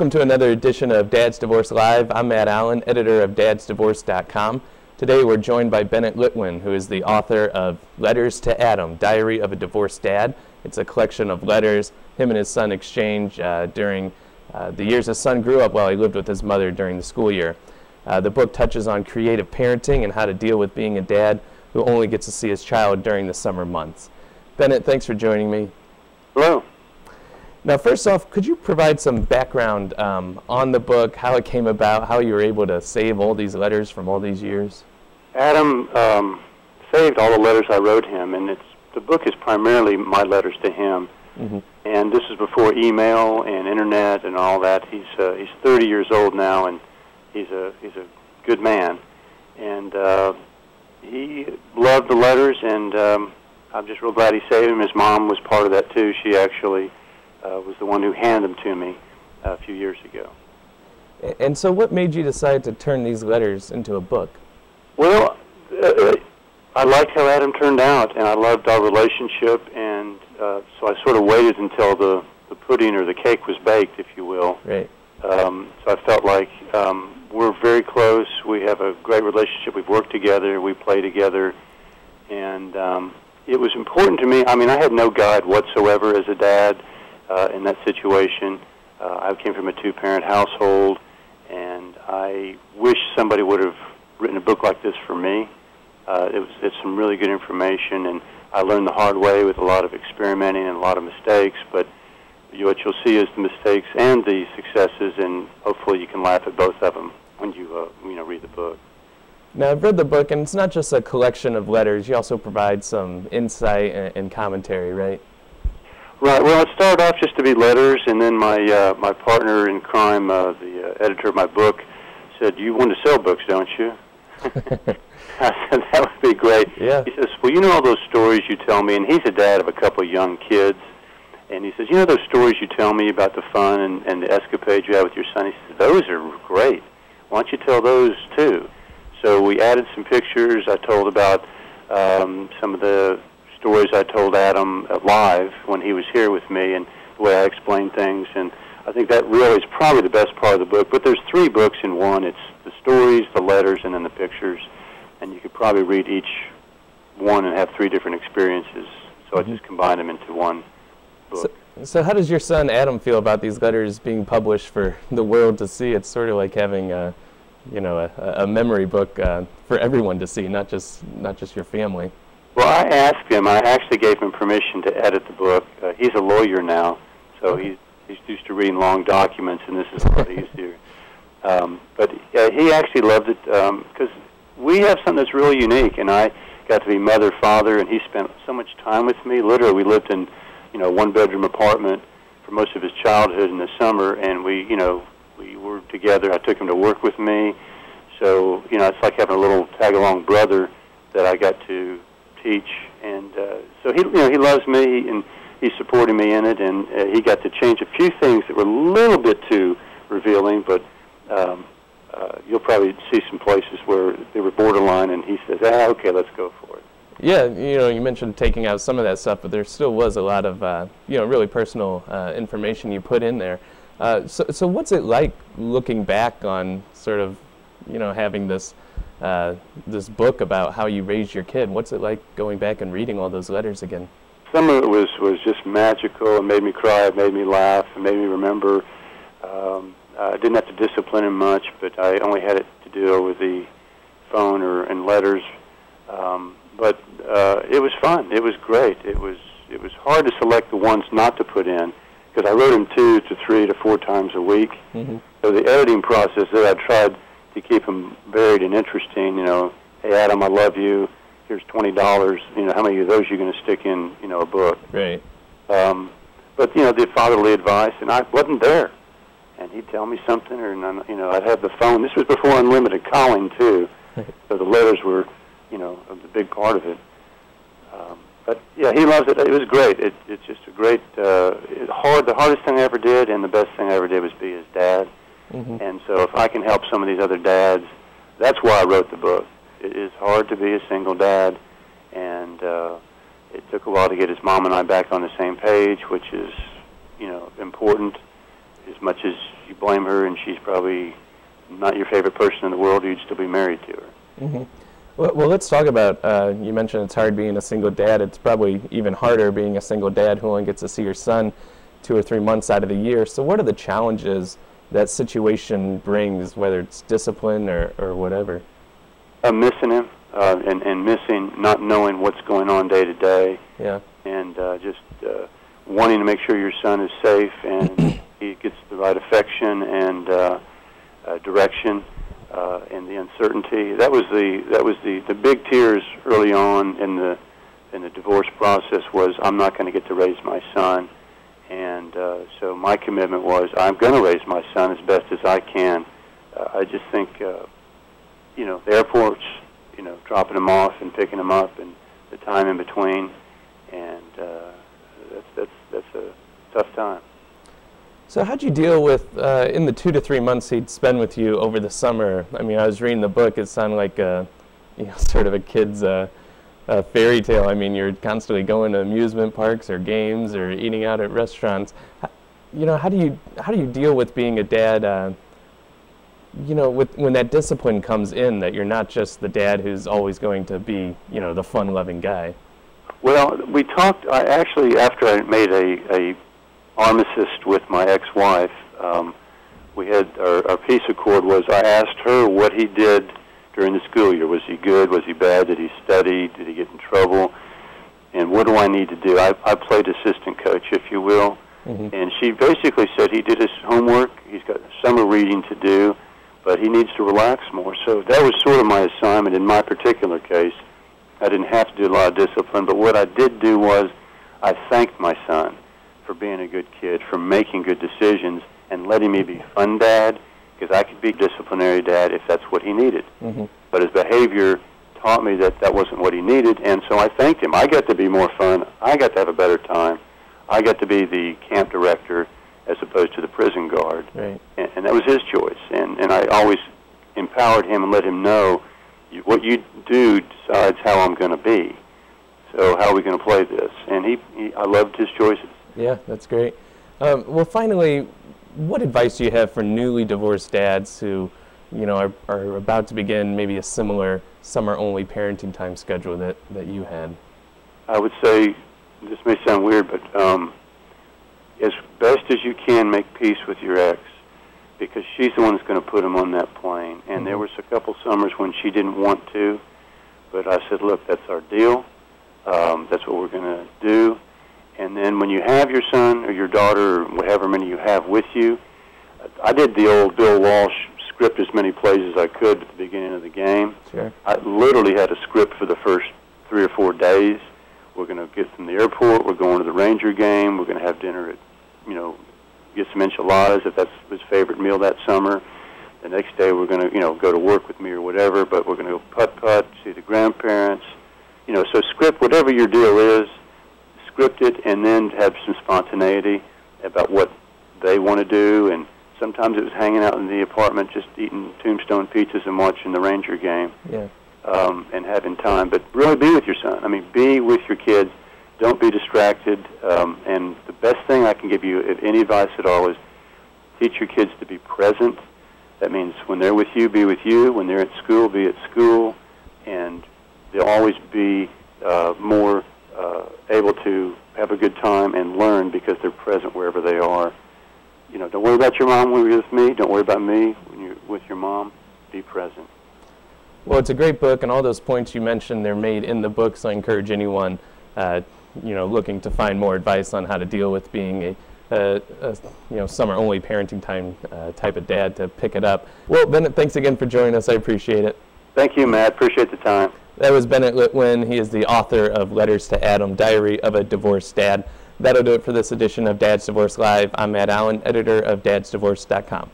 Welcome to another edition of Dad's Divorce Live. I'm Matt Allen, editor of DadsDivorce.com. Today we're joined by Bennett Litwin, who is the author of Letters to Adam, Diary of a Divorced Dad. It's a collection of letters him and his son exchanged during the years his son grew up while he lived with his mother during the school year. The book touches on creative parenting and how to deal with being a dad who only gets to see his child during the summer months. Bennett, thanks for joining me. Hello. Now, first off, could you provide some background on the book, how it came about, how you were able to save all these letters from all these years? Adam saved all the letters I wrote him, and the book is primarily my letters to him. Mm-hmm. And this is before email and internet and all that. He's 30 years old now, and he's a good man. And he loved the letters, and I'm just real glad he saved them. His mom was part of that too. She actually was the one who handed them to me a few years ago. And so what made you decide to turn these letters into a book? Well, I liked how Adam turned out, and I loved our relationship, and so I sort of waited until the pudding or the cake was baked, if you will. Right. So I felt like we're very close. We have a great relationship. We've worked together. We play together. And it was important to me. I mean, I had no guide whatsoever as a dad in that situation. I came from a two-parent household, and I wish somebody would have written a book like this for me. It's some really good information, and I learned the hard way with a lot of experimenting and a lot of mistakes, but what you'll see is the mistakes and the successes, and hopefully you can laugh at both of them when you read the book. Now, I've read the book, and it's not just a collection of letters. You also provide some insight and commentary, right? Right. Well, it started off just to be letters, and then my partner in crime, the editor of my book, said, "You want to sell books, don't you?" I said, "That would be great." Yeah. He says, "Well, you know all those stories you tell me," and he's a dad of a couple of young kids, and he says, "You know those stories you tell me about the fun and the escapades you have with your son?" He says, "Those are great. Why don't you tell those too?" So we added some pictures. I told about some of the stories I told Adam live when he was here with me, and the way I explained things, and I think that really is probably the best part of the book. But there's 3 books in one. It's the stories, the letters, and then the pictures, and you could probably read each one and have 3 different experiences. So I just combined them into one book. So how does your son Adam feel about these letters being published for the world to see? It's sort of like having a memory book for everyone to see, not just your family. Well, I asked him. I actually gave him permission to edit the book. He's a lawyer now, so he's used to reading long documents, and this is a lot easier. But he actually loved it because we have something that's really unique, and I got to be mother, father, and he spent so much time with me. Literally, we lived in a one-bedroom apartment for most of his childhood in the summer, and we were together. I took him to work with me, so it's like having a little tag-along brother that I got to teach, and so he loves me, and he's supporting me in it, and he got to change a few things that were a little bit too revealing, but you'll probably see some places where they were borderline, and he says, okay, let's go for it. Yeah, you mentioned taking out some of that stuff, but there still was a lot of really personal information you put in there. So what's it like looking back on sort of having this book about how you raised your kid? What's it like going back and reading all those letters again? Some of it was just magical. It made me cry, it made me laugh, it made me remember. I didn't have to discipline him much, but I only had it to do over the phone and letters. But it was fun. It was great. It was hard to select the ones not to put in, because I wrote them 2 to 3 to 4 times a week. Mm-hmm. So the editing process there, I tried to keep them varied and interesting. Hey Adam, I love you. Here's $20. How many of those are you going to stick in a book? Right. But the fatherly advice, and I wasn't there, and he'd tell me something, or I'd have the phone. This was before unlimited calling too, so the letters were a big part of it. But yeah, he loves it. It was great. It's just a great, the hardest thing I ever did, and the best thing I ever did was be his dad. Mm-hmm. And so if I can help some of these other dads, that's why I wrote the book. It is hard to be a single dad, and it took a while to get his mom and I back on the same page, which is, important. as much as you blame her and she's probably not your favorite person in the world, you'd still be married to her. Mm-hmm. Well, let's talk about, you mentioned it's hard being a single dad. It's probably even harder being a single dad who only gets to see your son 2 or 3 months out of the year. So what are the challenges that situation brings, whether it's discipline or whatever? Missing him and missing, not knowing what's going on day to day. Yeah. And just wanting to make sure your son is safe and he gets the right affection and direction. And the uncertainty. That was the big tears early on in the divorce process. Was I'm not going to get to raise my son, and so my commitment was I'm going to raise my son as best as I can. I just think the airports, dropping him off and picking him up, and the time in between, and that's a tough time. So how'd you deal with, in the 2 to 3 months he'd spend with you over the summer? I mean, I was reading the book, it sounded like sort of a kid's fairy tale. I mean, you're constantly going to amusement parks or games or eating out at restaurants. How do you deal with being a dad, when that discipline comes in, that you're not just the dad who's always going to be, the fun-loving guy? Well, we talked, after I made a armistice with my ex-wife, we had our peace accord was I asked her what he did during the school year. Was he good? Was he bad? Did he study? Did he get in trouble? And what do I need to do? I played assistant coach, if you will. Mm-hmm. And she basically said he did his homework. He's got summer reading to do, but he needs to relax more. So that was sort of my assignment in my particular case. I didn't have to do a lot of discipline, but what I did do was I thanked my son for being a good kid, for making good decisions, and letting me be fun dad, because I could be disciplinary dad if that's what he needed. Mm-hmm. But his behavior taught me that that wasn't what he needed, and so I thanked him. I got to be more fun. I got to have a better time. I got to be the camp director as opposed to the prison guard. Right. And that was his choice. And I always empowered him and let him know what you do decides how I'm going to be. So how are we going to play this? And I loved his choices. Yeah, that's great. Well, finally, what advice do you have for newly divorced dads who, are about to begin maybe a similar summer-only parenting time schedule that you had? I would say, this may sound weird, but as best as you can, make peace with your ex, because she's the one that's going to put him on that plane. And there was a couple summers when she didn't want to, but I said, look, that's our deal. That's what we're going to do. And then when you have your son or your daughter or however many you have with you, I did the old Bill Walsh script as many plays as I could at the beginning of the game. Sure. I literally had a script for the first 3 or 4 days. We're going to get from the airport. We're going to the Ranger game. We're going to have dinner at, get some enchiladas if that's his favorite meal that summer. The next day we're going to, go to work with me or whatever, but we're going to go putt-putt, see the grandparents. So script whatever your deal is, script it, and then have some spontaneity about what they want to do. And sometimes it was hanging out in the apartment just eating Tombstone pizzas and watching the Ranger game. Yeah. And having time. But really be with your son. I mean, be with your kids. Don't be distracted. And the best thing I can give you, if any advice at all, is teach your kids to be present. That means when they're with you, be with you. When they're at school, be at school. And they'll always be more able to have a good time and learn because they're present wherever they are. Don't worry about your mom when you're with me. Don't worry about me when you're with your mom. Be present. Well, it's a great book, and all those points you mentioned, they're made in the book, so I encourage anyone, looking to find more advice on how to deal with being a summer-only parenting time type of dad to pick it up. Well, Bennett, thanks again for joining us. I appreciate it. Thank you, Matt. Appreciate the time. That was Bennett Litwin. He is the author of Letters to Adam, Diary of a Divorced Dad. That'll do it for this edition of Dad's Divorce Live. I'm Matt Allen, editor of DadsDivorce.com.